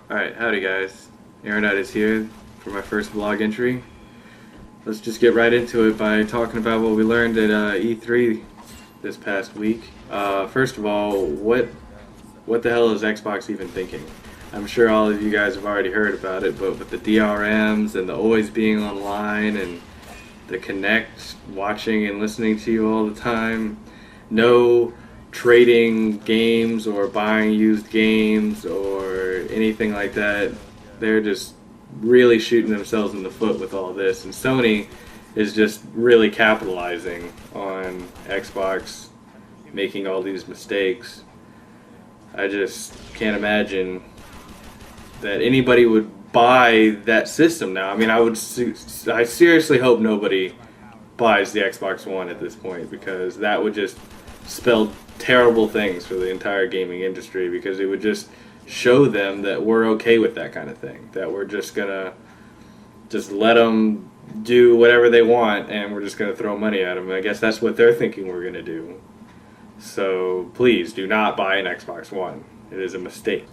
Alright, howdy guys. Aaron is here for my first vlog entry. Let's just get right into it by talking about what we learned at E3 this past week. First of all, what the hell is Xbox even thinking? I'm sure all of you guys have already heard about it, but with the DRMs and the always being online and the Connect watching and listening to you all the time, no trading games or buying used games or anything like that. They're just really shooting themselves in the foot with all this, and Sony is just really capitalizing on Xbox making all these mistakes. I just can't imagine that anybody would buy that system now. I mean, I seriously hope nobody buys the Xbox One at this point, because that would just spell terrible things for the entire gaming industry, because it would just show them that we're okay with that kind of thing, that we're just gonna just let them do whatever they want and we're just gonna throw money at them. I guess that's what they're thinking we're gonna do. So please do not buy an Xbox One. It is a mistake.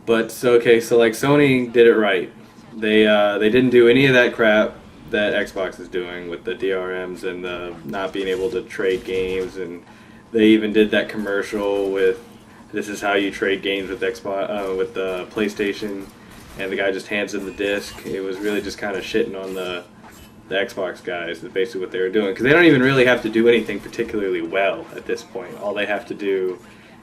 But so like Sony did it right. They didn't do any of that crap that Xbox is doing with the DRMs and the not being able to trade games, and they even did that commercial with this is how you trade games with Xbox with the PlayStation, and the guy just hands in the disc. It was really just kind of shitting on the Xbox guys. That's basically what they were doing, because they don't even really have to do anything particularly well at this point. All they have to do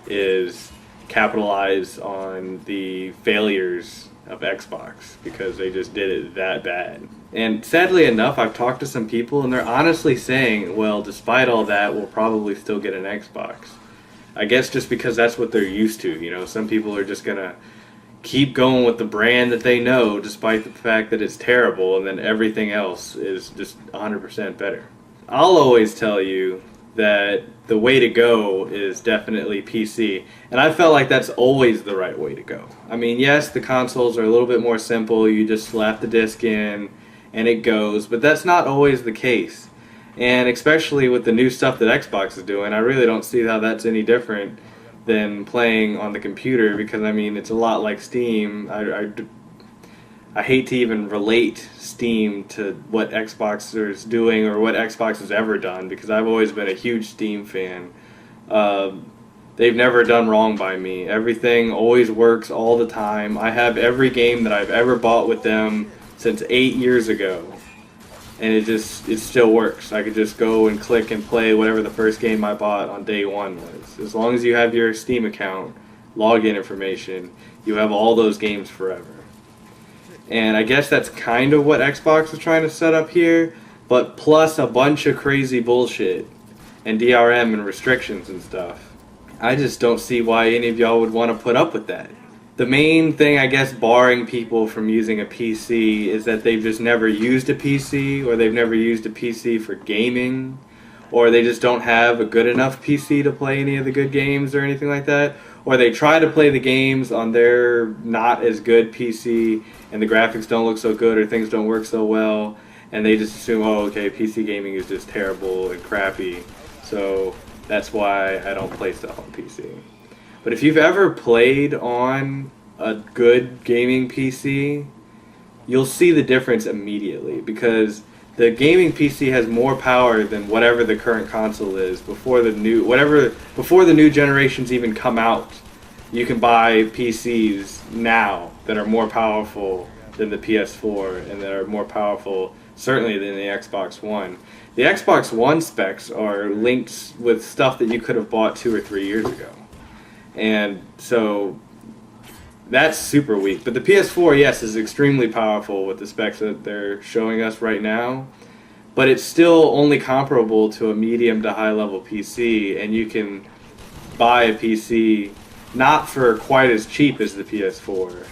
is capitalize on the failures of Xbox, because they just did it that bad. And sadly enough, I've talked to some people and they're honestly saying, well, despite all that, we'll probably still get an Xbox. I guess just because that's what they're used to. You know, some people are just gonna keep going with the brand that they know despite the fact that it's terrible, and then everything else is just 100% better. I'll always tell you that the way to go is definitely PC, and I felt like that's always the right way to go. I mean, yes, the consoles are a little bit more simple. You just slap the disc in and it goes, but that's not always the case. And especially with the new stuff that Xbox is doing, I really don't see how that's any different than playing on the computer, because I mean, it's a lot like Steam. I hate to even relate Steam to what Xbox is doing or what Xbox has ever done, because I've always been a huge Steam fan. They've never done wrong by me. Everything always works all the time. I have every game that I've ever bought with them since 8 years ago, and it still works. I could just go and click and play whatever the first game I bought on day one was. As long as you have your Steam account, login information, you have all those games forever. And I guess that's kind of what Xbox is trying to set up here, but plus a bunch of crazy bullshit and DRM and restrictions and stuff. I just don't see why any of y'all would want to put up with that. The main thing, I guess, barring people from using a PC is that they've just never used a PC, or they've never used a PC for gaming, or they just don't have a good enough PC to play any of the good games or anything like that, or they try to play the games on their not as good PC and the graphics don't look so good or things don't work so well, and they just assume, oh, okay, PC gaming is just terrible and crappy, so that's why I don't play stuff on PC. But if you've ever played on a good gaming PC, you'll see the difference immediately, because the gaming PC has more power than whatever the current console is before the new generations even come out. You can buy PCs now that are more powerful than the PS4 and that are more powerful certainly than the Xbox One. The Xbox One specs are linked with stuff that you could have bought 2 or 3 years ago. And so that's super weak. But the PS4, yes, is extremely powerful with the specs that they're showing us right now. But it's still only comparable to a medium to high level PC, and you can buy a PC not for quite as cheap as the PS4,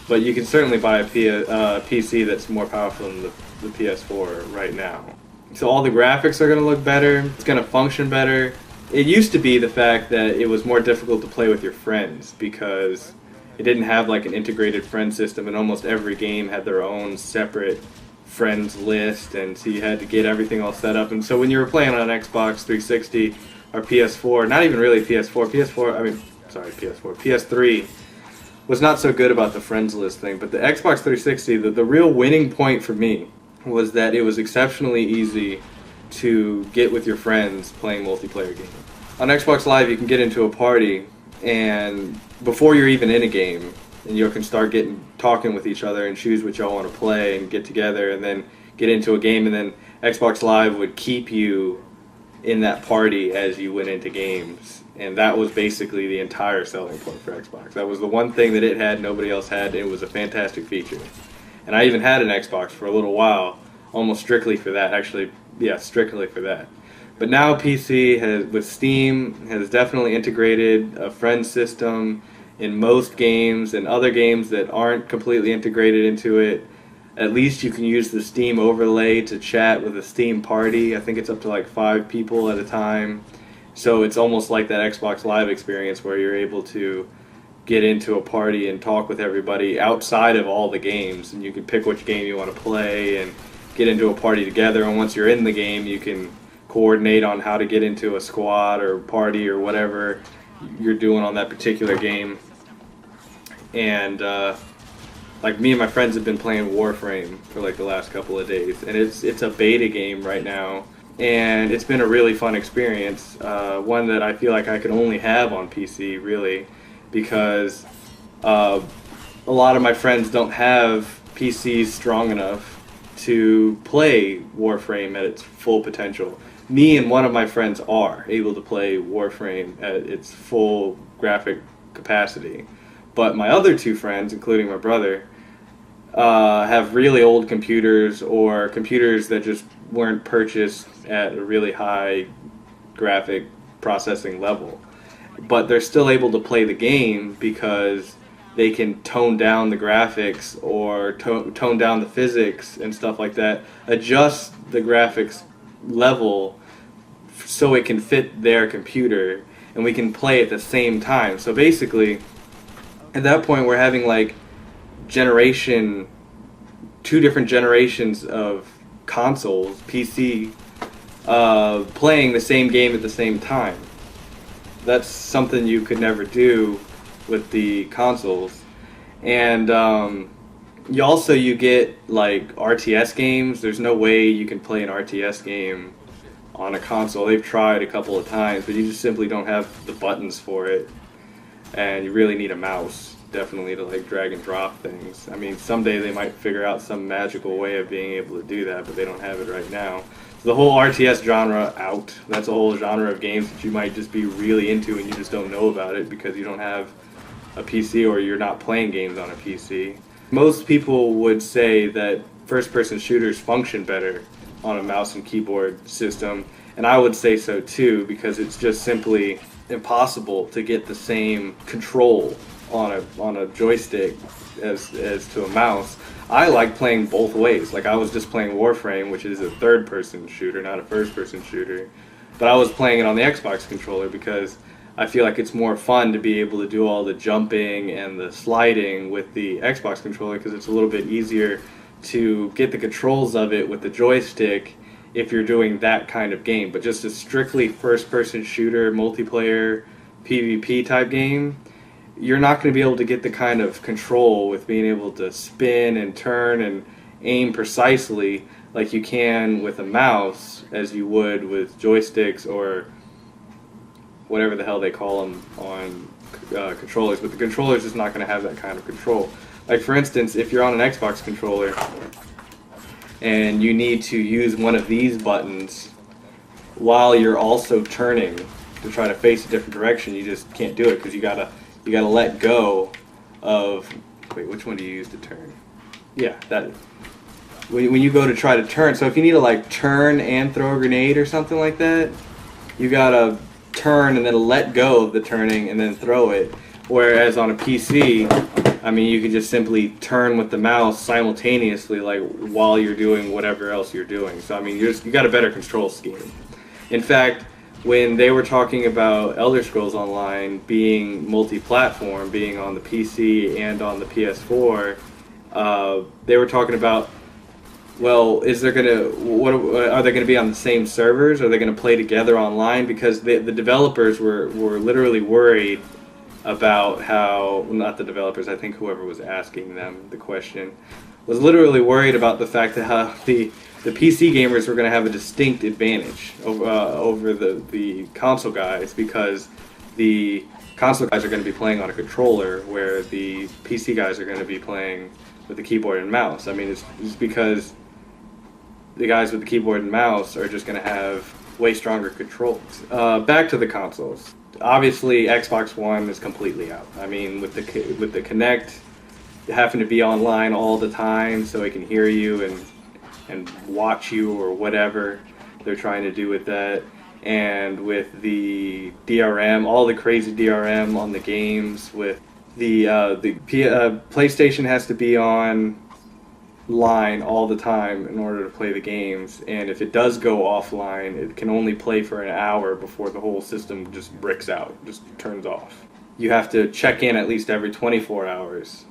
but you can certainly buy a PC that's more powerful than the PS4 right now. So all the graphics are going to look better, it's going to function better. It used to be the fact that it was more difficult to play with your friends, because it didn't have like an integrated friend system, and almost every game had their own separate friends list, and so you had to get everything all set up. And so when you were playing on Xbox 360 or PS4, not even really PS4, PS3, was not so good about the friends list thing. But the Xbox 360, the real winning point for me was that it was exceptionally easy to get with your friends playing multiplayer games. On Xbox Live, you can get into a party, and before you're even in a game, and you can start talking with each other and choose what y'all want to play and get together and then get into a game, and then Xbox Live would keep you in that party as you went into games. And that was basically the entire selling point for Xbox. That was the one thing that it had nobody else had. It was a fantastic feature. And I even had an Xbox for a little while, almost strictly for that. Actually, yeah, strictly for that. But now PC with Steam has definitely integrated a friend system in most games, and other games that aren't completely integrated into it. At least you can use the Steam overlay to chat with a Steam party. I think it's up to like 5 people at a time. So it's almost like that Xbox Live experience where you're able to get into a party and talk with everybody outside of all the games, and you can pick which game you want to play and get into a party together. And once you're in the game, you can coordinate on how to get into a squad or party or whatever you're doing on that particular game. And like me and my friends have been playing Warframe for like the last couple of days, and it's a beta game right now, and it's been a really fun experience, one that I feel like I could only have on PC, really, because a lot of my friends don't have PCs strong enough to play Warframe at its full potential. Me and one of my friends are able to play Warframe at its full graphic capacity, but my other 2 friends, including my brother, have really old computers, or computers that just weren't purchased at a really high graphic processing level. But they're still able to play the game because they can tone down the graphics or tone down the physics and stuff like that, adjust the graphics level so it can fit their computer, and we can play at the same time. So basically, at that point, we're having like 2 different generations of consoles, PC, playing the same game at the same time. That's something you could never do with the consoles. And you get like RTS games. There's no way you can play an RTS game on a console. They've tried a couple of times, but you just simply don't have the buttons for it, and you really need a mouse, definitely, to like drag and drop things. I mean, someday they might figure out some magical way of being able to do that, but they don't have it right now. So the whole RTS genre out. That's a whole genre of games that you might just be really into and you just don't know about it because you don't have a PC or you're not playing games on a PC. Most people would say that first-person shooters function better on a mouse and keyboard system, and I would say so too, because it's just simply impossible to get the same control on a joystick as to a mouse. I like playing both ways. Like, I was just playing Warframe, which is a third-person shooter, not a first-person shooter, but I was playing it on the Xbox controller because I feel like it's more fun to be able to do all the jumping and the sliding with the Xbox controller, because it's a little bit easier to get the controls of it with the joystick if you're doing that kind of game. But just a strictly first-person shooter, multiplayer, PvP type game, you're not going to be able to get the kind of control with being able to spin and turn and aim precisely like you can with a mouse as you would with joysticks or whatever the hell they call them on controllers. But the controller's just not going to have that kind of control. Like, for instance, if you're on an Xbox controller and you need to use one of these buttons while you're also turning to try to face a different direction, you just can't do it because you gotta let go of. Wait, which one do you use to turn? Yeah, that. When you go to try to turn, so if you need to like turn and throw a grenade or something like that, you gotta turn and then let go of the turning and then throw it. Whereas on a PC, I mean, you can just simply turn with the mouse simultaneously, like while you're doing whatever else you're doing. So I mean, you got a better control scheme. In fact, when they were talking about Elder Scrolls Online being multi-platform, being on the PC and on the PS4, they were talking about, well, are they going to be on the same servers? Are they going to play together online? Because the developers were literally worried about how, well, not the developers, I think whoever was asking them the question, was literally worried about the fact that how the PC gamers were going to have a distinct advantage over the console guys, because the console guys are going to be playing on a controller where the PC guys are going to be playing with the keyboard and mouse. I mean, it's because the guys with the keyboard and mouse are just going to have way stronger controls. Back to the consoles. Obviously, Xbox One is completely out. I mean, with the Kinect having to be online all the time so it can hear you and watch you or whatever they're trying to do with that, and with the DRM, all the crazy DRM on the games, with the PlayStation has to be on line all the time in order to play the games, and if it does go offline, it can only play for an hour before the whole system just bricks out, just turns off. You have to check in at least every 24 hours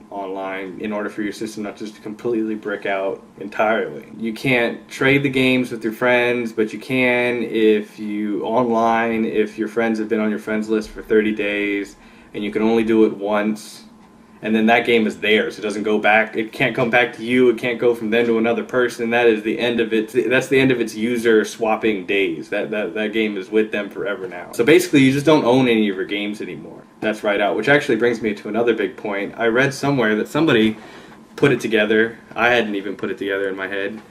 online in order for your system not just to completely brick out entirely. You can't trade the games with your friends, but you can if your friends have been on your friends list for 30 days, and you can only do it once. And then that game is theirs. It doesn't go back. It can't come back to you. It can't go from them to another person. That is the end of it. That's the end of its user swapping days. That game is with them forever now. So basically, you just don't own any of your games anymore. That's right out. Which actually brings me to another big point. I read somewhere that somebody put it together. I hadn't even put it together in my head.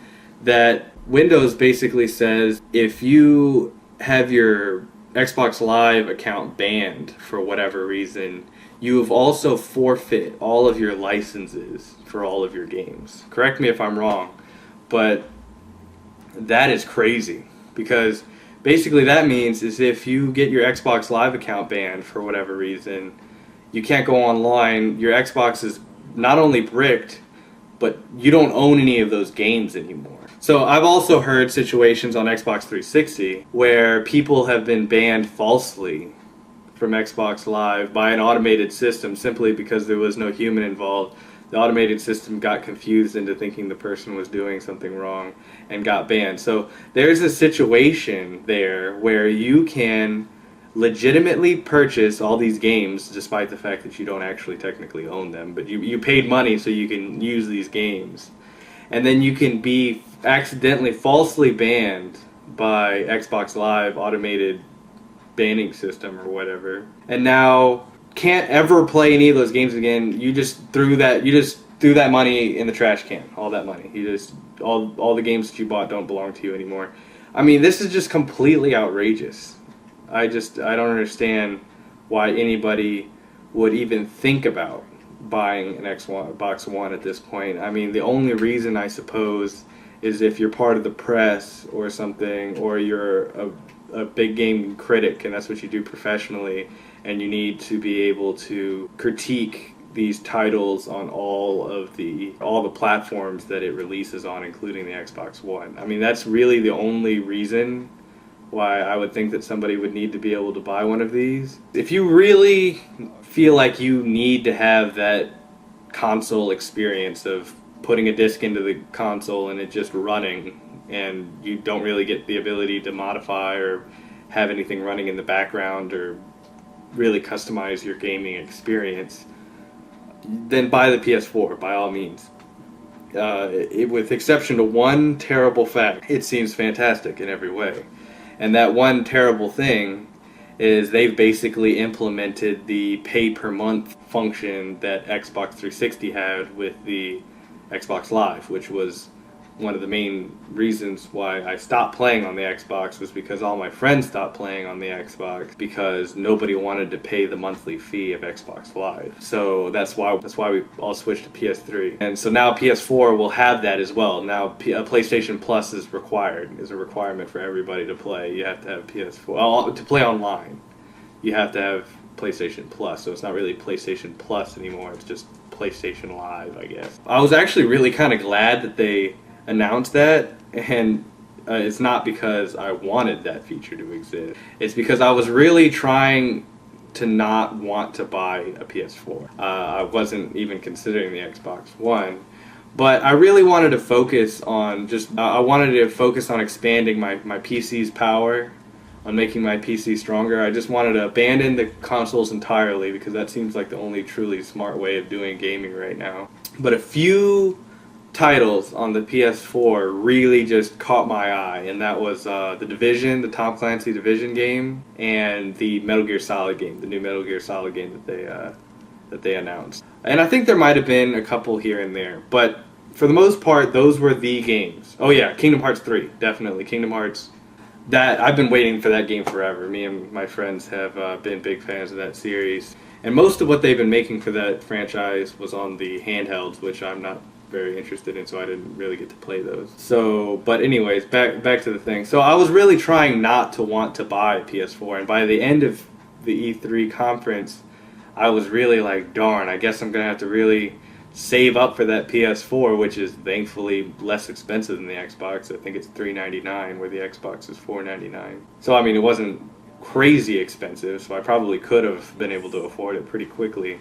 That Windows basically says if you have your Xbox Live account banned for whatever reason, you have also forfeit all of your licenses for all of your games. Correct me if I'm wrong, but that is crazy, because basically that means is if you get your Xbox Live account banned for whatever reason, you can't go online, your Xbox is not only bricked, but you don't own any of those games anymore. So I've also heard situations on Xbox 360 where people have been banned falsely from Xbox Live by an automated system simply because there was no human involved. The automated system got confused into thinking the person was doing something wrong and got banned. So there's a situation there where you can legitimately purchase all these games despite the fact that you don't actually technically own them, but you paid money so you can use these games. And then you can be accidentally falsely banned by Xbox Live automated banning system or whatever, and now can't ever play any of those games again. You just threw that money in the trash can. All that money. All the games that you bought don't belong to you anymore. I mean, this is just completely outrageous. I don't understand why anybody would even think about buying an Xbox One at this point. I mean, the only reason, I suppose, is if you're part of the press or something, or you're a big game critic and that's what you do professionally, and you need to be able to critique these titles on all the platforms that it releases on, including the Xbox One. I mean, that's really the only reason why I would think that somebody would need to be able to buy one of these. If you really feel like you need to have that console experience of putting a disc into the console and it just running, and you don't really get the ability to modify or have anything running in the background or really customize your gaming experience, then buy the PS4, by all means. With exception to one terrible fact, it seems fantastic in every way. And that one terrible thing is they've basically implemented the pay-per-month function that Xbox 360 had with the Xbox Live, which was one of the main reasons why I stopped playing on the Xbox, was because all my friends stopped playing on the Xbox because nobody wanted to pay the monthly fee of Xbox Live. So that's why we all switched to PS3. And so now PS4 will have that as well. Now PlayStation Plus is a requirement for everybody to play. You have to have PS4 to play online. You have to have PlayStation Plus. So it's not really PlayStation Plus anymore. It's just PlayStation Live, I guess. I was actually really kind of glad that they announced that, and it's not because I wanted that feature to exist. It's because I was really trying to not want to buy a PS4. I wasn't even considering the Xbox One, but I really wanted to focus on expanding my PC's power on making my PC stronger. I just wanted to abandon the consoles entirely because that seems like the only truly smart way of doing gaming right now. But a few titles on the PS4 really just caught my eye, and that was the Division, the Tom Clancy Division game, and the Metal Gear Solid game, the new Metal Gear Solid game that they announced. And I think there might have been a couple here and there, but for the most part, those were the games. Oh yeah, Kingdom Hearts 3, definitely. Kingdom Hearts, that I've been waiting for that game forever. Me and my friends have been big fans of that series. And most of what they've been making for that franchise was on the handhelds, which I'm not very interested in, so I didn't really get to play those. So, but anyways, back to the thing. So I was really trying not to want to buy a PS4, and by the end of the E3 conference, I was really like, darn, I guess I'm going to have to really save up for that PS4, which is thankfully less expensive than the Xbox. I think it's $399, where the Xbox is $499. So, I mean, it wasn't crazy expensive, so I probably could have been able to afford it pretty quickly.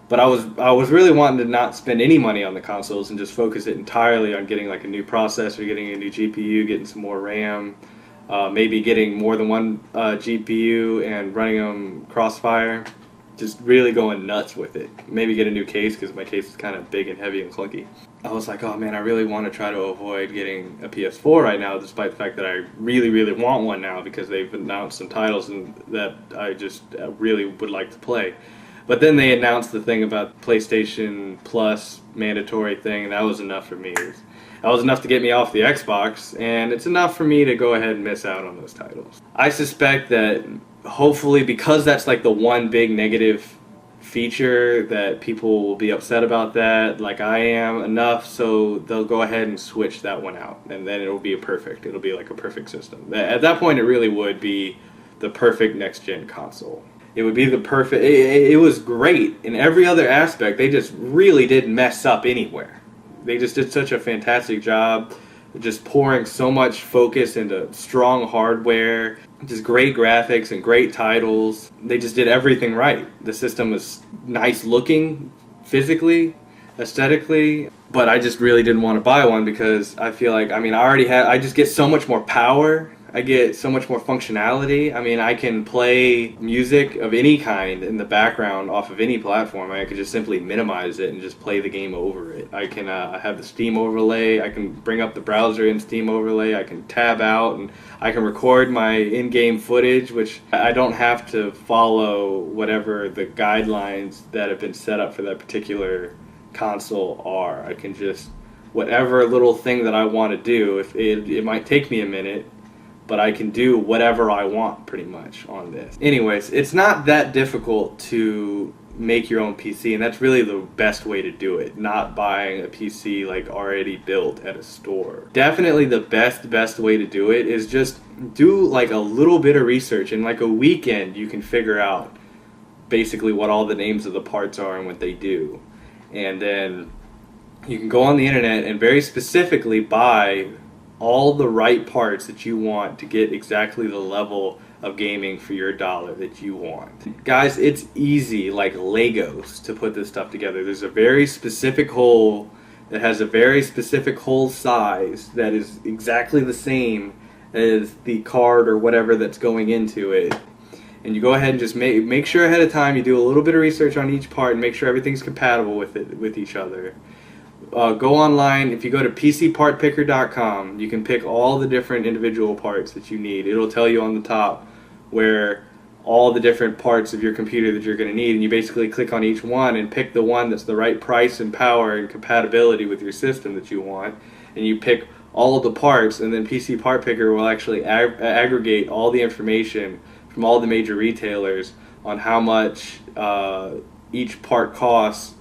But I was really wanting to not spend any money on the consoles and just focus it entirely on getting like a new processor, getting a new GPU, getting some more RAM, maybe getting more than one GPU and running them crossfire. Just really going nuts with it. Maybe get a new case because my case is kind of big and heavy and clunky. I was like, oh man, I really want to try to avoid getting a PS4 right now, despite the fact that I really, really want one now because they've announced some titles and that I just really would like to play. But then they announced the thing about PlayStation Plus mandatory thing, and that was enough for me. That was enough to get me off the Xbox, and it's enough for me to go ahead and miss out on those titles. I suspect that hopefully, because that's like the one big negative feature, that people will be upset about that, like I am, enough so they'll go ahead and switch that one out, and then it'll be it'll be like a perfect system. At that point, it really would be the perfect next-gen console. It would be the perfect. It was great in every other aspect. They just really didn't mess up anywhere. They just did such a fantastic job, just pouring so much focus into strong hardware, just great graphics and great titles. They just did everything right. The system was nice looking, physically, aesthetically, but I just really didn't want to buy one because I feel like, I just get so much more power. I get so much more functionality. I mean, I can play music of any kind in the background off of any platform. I could just simply minimize it and just play the game over it. I can have the Steam overlay. I can bring up the browser in Steam overlay. I can tab out and I can record my in-game footage, which I don't have to follow whatever the guidelines that have been set up for that particular console are. I can just, whatever little thing that I want to do, if it might take me a minute, but I can do whatever I want pretty much on this. Anyways, it's not that difficult to make your own PC, and that's really the best way to do it, not buying a PC like already built at a store. Definitely the best way to do it is just do like a little bit of research. In like a weekend, you can figure out basically what all the names of the parts are and what they do. And then you can go on the internet and very specifically buy all the right parts that you want to get exactly the level of gaming for your dollar that you want. Guys, it's easy like Legos to put this stuff together. There's a very specific hole that has a very specific hole size that is exactly the same as the card or whatever that's going into it. And you go ahead and just make sure ahead of time you do a little bit of research on each part and make sure everything's compatible with each other. Go online. If you go to pcpartpicker.com, you can pick all the different individual parts that you need. It'll tell you on the top where all the different parts of your computer that you're going to need, and you basically click on each one and pick the one that's the right price and power and compatibility with your system that you want, and you pick all of the parts, and then PC Part Picker will actually aggregate all the information from all the major retailers on how much each part costs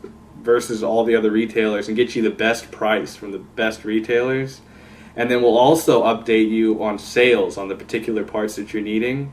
versus all the other retailers and get you the best price from the best retailers. And then we'll also update you on sales on the particular parts that you're needing.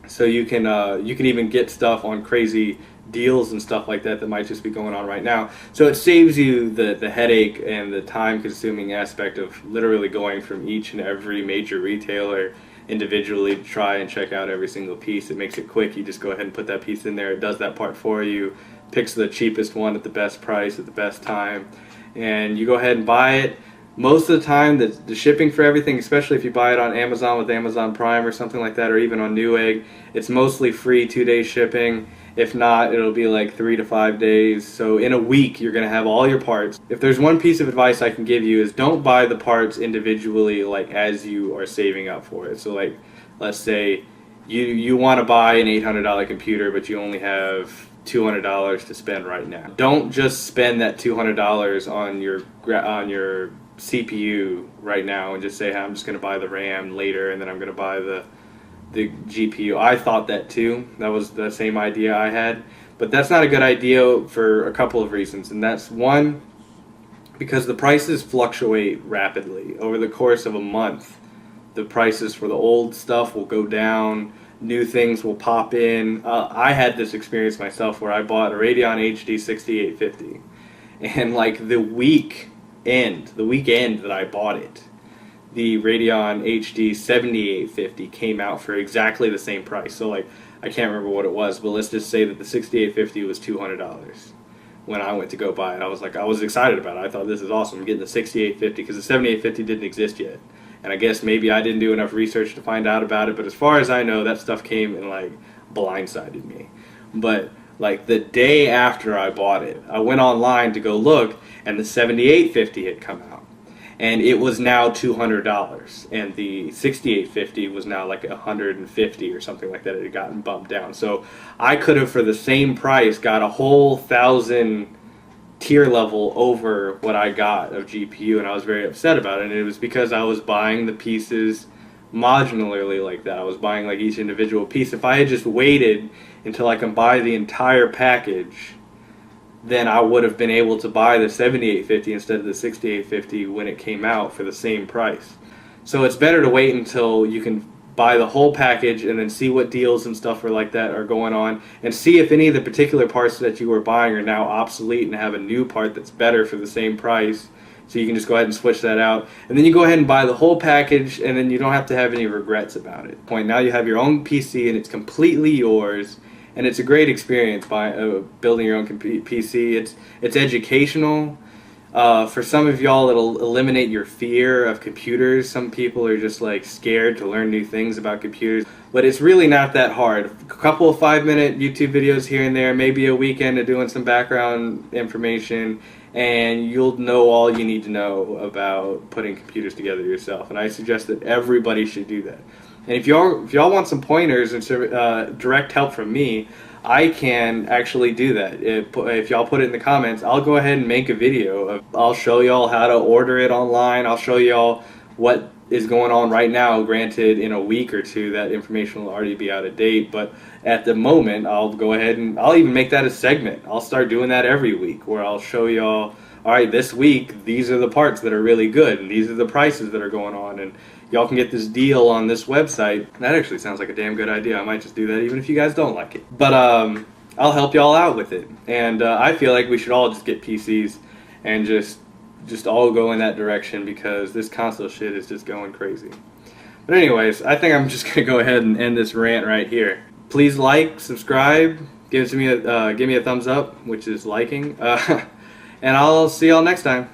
So you can even get stuff on crazy deals and stuff like that might just be going on right now. So it saves you the headache and the time-consuming aspect of literally going from each and every major retailer individually to try and check out every single piece. It makes it quick. You just go ahead and put that piece in there. It does that part for you, picks the cheapest one at the best price at the best time, and you go ahead and buy it. Most of the time, the shipping for everything, especially if you buy it on Amazon with Amazon Prime or something like that, or even on Newegg, it's mostly free 2-day shipping. If not, it'll be like 3 to 5 days. So in a week, you're going to have all your parts. If there's one piece of advice I can give you is don't buy the parts individually, like as you are saving up for it. So like, let's say you want to buy an $800 computer, but you only have $200 to spend right now. Don't just spend that $200 on your CPU right now and just say, hey, I'm just going to buy the RAM later and then I'm going to buy the GPU. I thought that too. That was the same idea I had. But that's not a good idea for a couple of reasons. And that's one, because the prices fluctuate rapidly. Over the course of a month, the prices for the old stuff will go down. New things will pop in. I had this experience myself where I bought a Radeon HD 6850. And like the weekend that I bought it, the Radeon HD 7850 came out for exactly the same price. So like, I can't remember what it was, but let's just say that the 6850 was $200. When I went to go buy it, I was excited about it. I thought, this is awesome. I'm getting the 6850 because the 7850 didn't exist yet. And I guess maybe I didn't do enough research to find out about it, but as far as I know, that stuff came and like blindsided me. But like the day after I bought it, I went online to go look, and the 7850 had come out. And it was now $200, and the 6850 was now like $150 or something like that. It had gotten bumped down. So I could have, for the same price, got a whole 1,000 tier level over what I got of GPU, and I was very upset about it. And it was because I was buying the pieces modularly like that. I was buying like each individual piece. If I had just waited until I can buy the entire package, then I would have been able to buy the 7850 instead of the 6850 when it came out for the same price. So it's better to wait until you can buy the whole package and then see what deals and stuff like that are going on, and see if any of the particular parts that you were buying are now obsolete and have a new part that's better for the same price. So you can just go ahead and switch that out, and then you go ahead and buy the whole package, and then you don't have to have any regrets about it. Now you have your own PC and it's completely yours. And it's a great experience by building your own PC. It's educational. For some of y'all, it'll eliminate your fear of computers. Some people are just like scared to learn new things about computers. But it's really not that hard. A couple of 5-minute YouTube videos here and there, maybe a weekend of doing some background information, and you'll know all you need to know about putting computers together yourself. And I suggest that everybody should do that. And if y'all want some pointers and direct help from me, I can actually do that. If y'all put it in the comments, I'll go ahead and make a video. I'll show y'all how to order it online. I'll show y'all what is going on right now. Granted, in a week or two, that information will already be out of date. But at the moment, I'll go ahead and I'll even make that a segment. I'll start doing that every week, where I'll show y'all, all right, this week, these are the parts that are really good, and these are the prices that are going on, and y'all can get this deal on this website. That actually sounds like a damn good idea. I might just do that even if you guys don't like it. But I'll help y'all out with it. And I feel like we should all just get PCs and just all go in that direction, because this console shit is just going crazy. But anyways, I think I'm just going to go ahead and end this rant right here. Please like, subscribe, give me a thumbs up, which is liking. And I'll see y'all next time.